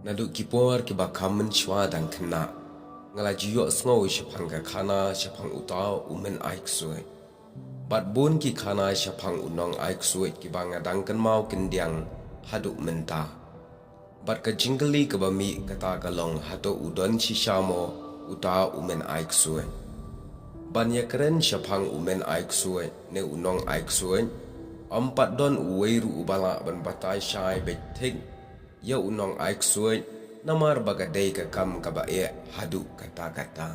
Naduk kipor ki bakam menchwa dan kena ngala jiyo sngo shapang ka khana shapang utao umen aik suai bat bun ki khana shapang unong aik suai ki banga dangkan mau kendiang haduk menta bat ka jinggali ka bami kata kalong hato udon shishamo utao umen aik suai banya keren shapang umen aik suai ne unong aik suai ampat don uweiru ubala ban batai shai betek ya unong aik suai namar bagadai ka kam ka bae hadu kata-kata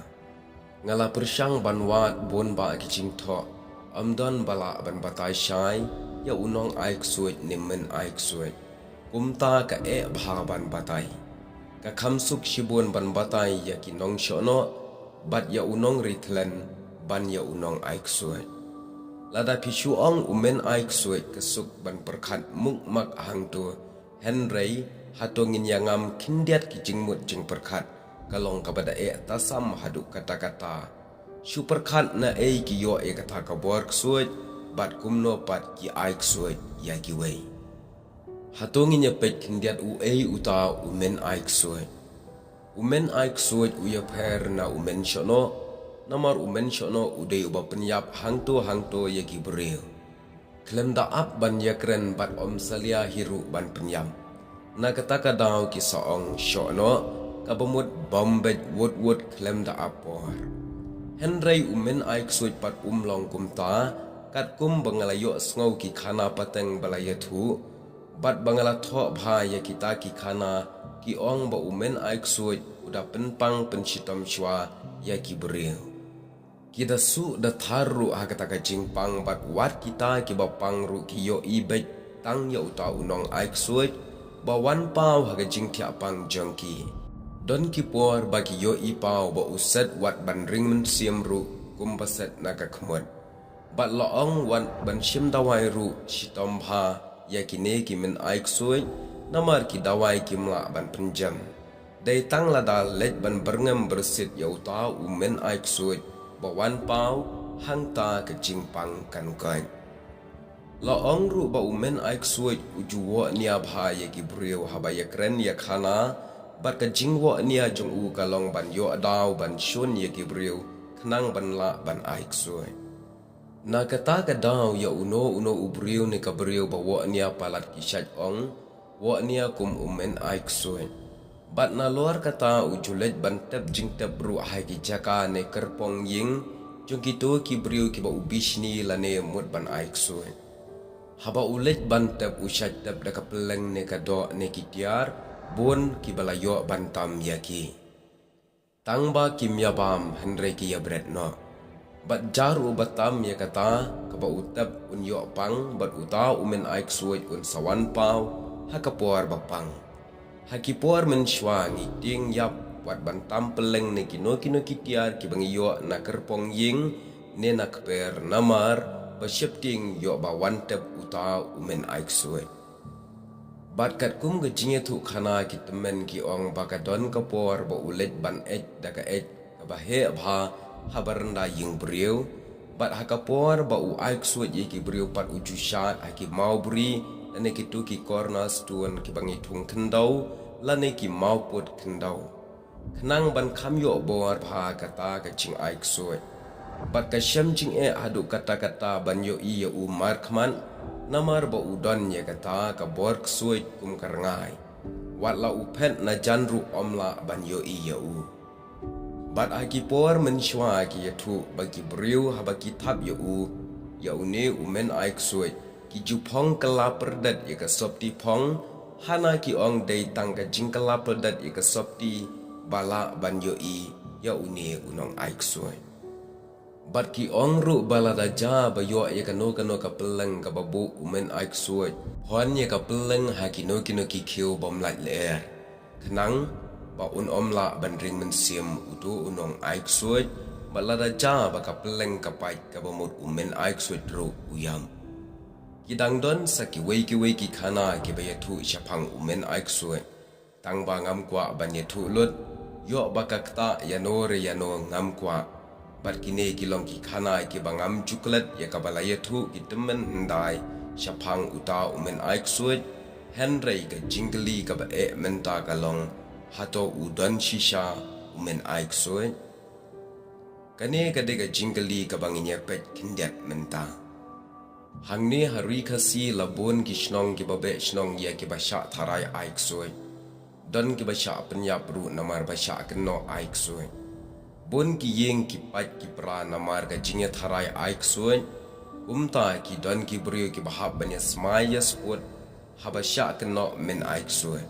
ngala persyang banwat bon ba kicing tho amdon bala ban batai shai ya unong aik suai nimen aik suai kumta ka bha ban batai ka khamsuk shibon ban batai ya kinong shono bat ya unong ritlan ban ya unong aik suai lada pishu ong umen aik suai kesuk ban perkhat mukmak hang tu Henry hatongin yangam kindiat ki jingmut jing perkhat kalong kabada tasam haduk kata-kata shu perkhat na ki yo kata ka bor suai bat kumno pat ki aik suai ya ki wei hatongin ya pet kindiat uta umen aik suai uya per na umen shono namar umen shono udai uba penyap hangto ya ki beril klem da ap ban yakren bat om salia hiru ban penyam na kataka daw ki saong shono kabamut bombet wood klem da apor Henry umen aik suit pat umlong kumta kat kum bangalayo sngow ki khana pateng balaya thu bat bangala tho bha ya kita ki khana ki ong ba umen aik suit uda penpang penchitom shwa ya ki beril kita su da tharu ha kataka jingpang bat wat kita ki ba pangru ki yo ibet tang ya uta unong aik suit bawan pau haga jing tia pang jongki don ki por bagi yo i pau ba uset wat ban ring men siam ru kumbaset naga khmut bat loong wan ban shim dawai ru shitom bha ya kine ki men aik suai namar ki dawai ki mla ban penjam dai tang lada let ban berngam bersit ya uta umen aik suai bawan pau hang ta ke jing pang kanukan Laong ru ba umen aik suai ujuwa niya bha ya gibriu habaya kren ya khana bat ka jingwa niya jong u kalong ban yo adaw ban shun ya gibriu khnang ban la ban aik suai na kata ka daw ya uno ubriu ni kabriu ba wa niya palat ki shat ong wa niya kum umen aik suai bat na luar kata ujulet ban tep jing tep ru hai ki jaka ne kerpong ying jong kitu kibriu ki ba ubishni lane mut ban aik suai haba ulet bantap ushat tap da kapeleng ne kado ne kitiar bon ki balayo bantam yaki tangba kimya bam Henry ki ya bret no bat jaru batam ya kata kaba utap un yo pang bat uta umen aik suai un sawan pau hakapor bapang hakipor men shwangi ting yap wat bantam peleng ne kino kitiar ki bangiyo na kerpong ying ne nakper namar Basyapting yo ba wantep uta umen aik suai bat kat kum gejinge thu khana ki temen ki ong bakadon kapor ba ulet ban daga ka bahe bha habarnda ying briu bat hakapor ba u aik suai ye ki briu pat uju shat aki mau bri lane ki tu ki kornas tuan ki bangi thung khendau lane ki mau put khendau khnang ban kham yo bor bha kata ka ching aik suai bat ka syam jing hadu kata-kata banyo iya umar khman namar ba udon ya kata ka bor suai kum karangai wat la upet na janru omla banyo iya bat aki por menshwa ki yathu bagi briu habaki thap ya ne umen aik suai ki jupong kala perdat ya ka sopti pong hana ki ong dei tang ka jingkala perdat ya ka sopti bala banyo ya ne unong aik suai bat ki ong ru balada ja ba yo ya kano ka peleng ka babu umen aik suai hon ya ka peleng ha kino ki khiu bom lat le khnang ba un omla ban ring men siam utu unong aik suai balada ja ba ka peleng ka pai ka bamut umen aik suai ru uyam kidang don sa ki wei ki khana ki ba ya thu shapang umen aik suai tang ba ngam kwa ban ya thu lut yo ba ka kta ya no ngam kwa bat kine kilong ki khana ki bangam chuklet ya kabalaya thu ki temen ndai shapang uta umen aik suai Henry ka jingli ka ba menta ka long hato udon shisha umen aik soy. Kane ka de ka jingli ka bang inyepet kindet menta. Hang ni hari kasi labon ki shnong ki babe shnong ya ki basha tharai aik soy. Don ki basha penyap ru namar basha keno aik soy. Bon ki yeng ki pat ki pra namar ka jingya tharai aik soy. Kumta ki don ki brio ki bahab banya smaya sport habasha keno men aik soy.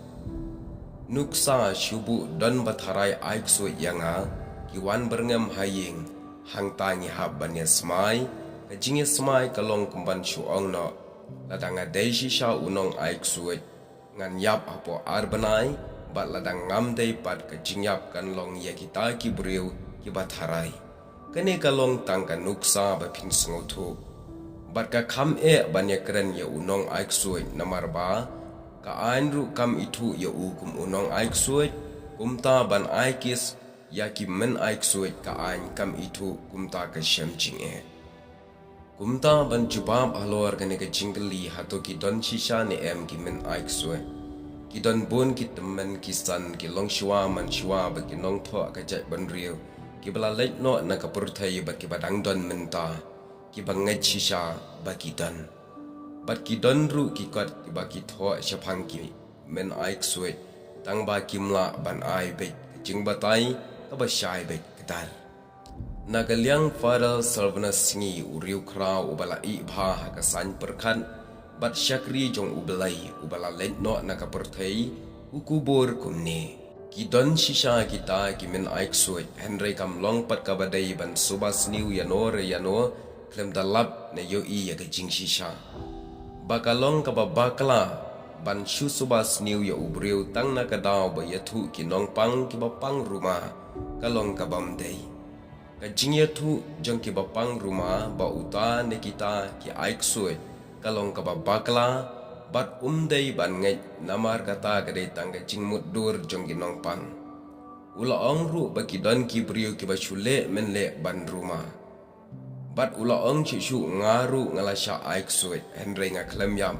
Nuksa shubu don batharai aik soy yanga ki wan berngam haying hang tangi hab banya smai ka jingya smai kalong kumban shuong no ladanga deishi sha unong aik soy ngan yap apo arbanai bat ladang ngam dei pat ka jingyap kan long ya kita ki brio ki batharai kane kalong tangka nuksa ba phin sngotu bat ka kham banya kren ya unong aik soy namar ba ka ainru kam itu ya kum unong aik soy kumta ban aikis ya ki men aik soy ka ain kam itu kumta ka shamjing kumta ban jubab halor kane ka jingli hato ki don shisha ne ki men aik soy ki don bon ki temen ki san ki long shwa man shwa ba ki nong tho ka jai ban riu ki bala leit no na ka purthai ba ki badang don menta ki bangai shisha ba ki don bat ki don ru ki kot ki ba ki tho shapang ki men aik soy tang ba kimla ban ai be jing batai ka ba shai be kadar nagaliang faral salvana singi uriu kra ubala I bha ka san perkan bat syakri jong ubala leit no na ka perthai ukubur kumne ki don shisha kita ki men aik soy Henry kam long pat ka badai ban subas niu yano klem dalap na yo I ya ka jing shisha bakalong ka bakla ban shu subas niu ya ubriu tang na ka daw ba yathu ki nong pang ki bapang rumah kalong ka bamdei ka jing yathu jong ki bapang rumah ba uta ne kita ki aik soy kalong ka bakla bat dei ban ngai namar kata ka dei tang ka jing mut dur jong ki nong pang ula ong ru ba ki don ki briu ki ba chule men le ban rumah bat ula ong shu ngaru ngalasha aik soy Henry nga klem yam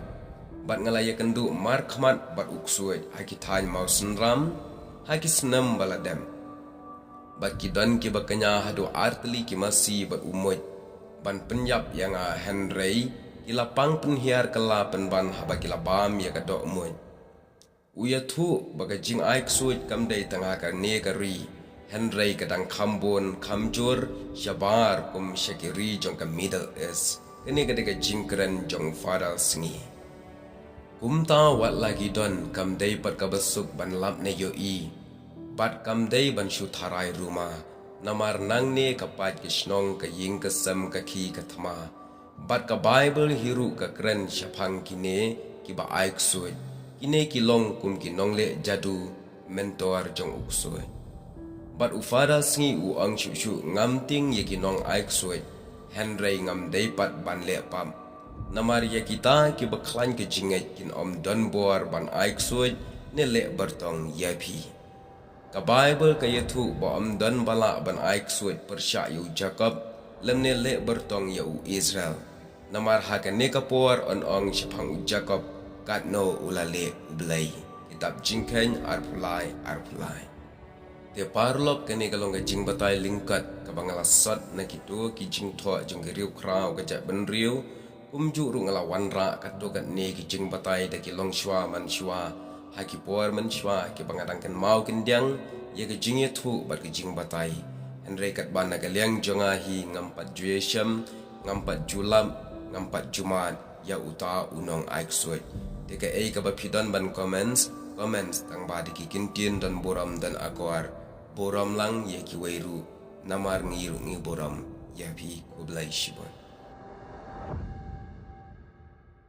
bat ngalaya kendu mar khmat bat uksoy haki thain mau senram haki snam baladem bat ki don ki bakanya hadu artli ki masi bat umoy ban penyap yang Henry ilapang penhiar kala penban haba kila bam ya kadok umoy uya thu baga jing aik soy kam dei tanga ka ne kari Henry kadang kambon kamjur shabar kum shakiri jong ka middle is kene kadega jingkren jong faral singi kumta wat lagi don kam dei pat ka besuk ban lap ne yo I bat kam dei ban shu tharai rumah namar nang ne kapat kisnong ka ying ka sam ka ki ka thama bat ka Bible hiru ka kren shapang kine ki ba aik soy kine ki long kum ki nong le jadu mentor jong uksoy bat ufara singi u ang shu ngam ting ye ki nong aik soy Henry ngam dei pat ban le pam namar ye kita ki baklan ke jingai kin om don bor ban aik soy ne le bertong yapi ka Bible ka yethu ba om don bala ban aik soy persya yu Jacob lemne le bertong ya u Israel namar hakane kapor on ong shapang u Jacob kat no ulale ublay kitab jingken arpulai te parlok kene kalong jing batai lingkat kabangala sat na kitu ki jing tho jong riu krau ka ja ben riu kumju ru ngala wanra kato kat ne ki jing batai da ki long shwa man shwa haki por man shwa ki bangadang kan mau kendiang ye ki jing ye thu bat ki jing batai Henry kat ban na kaliang jonga hi ngampat juesham ngampat julam ngampat jumat ya uta unong aik soy teka ka bapidon ban comments tang ba ki kintin dan boram dan akwar boram lang ye ki weiru namar ngiru ngi boram ya bi kublai shibon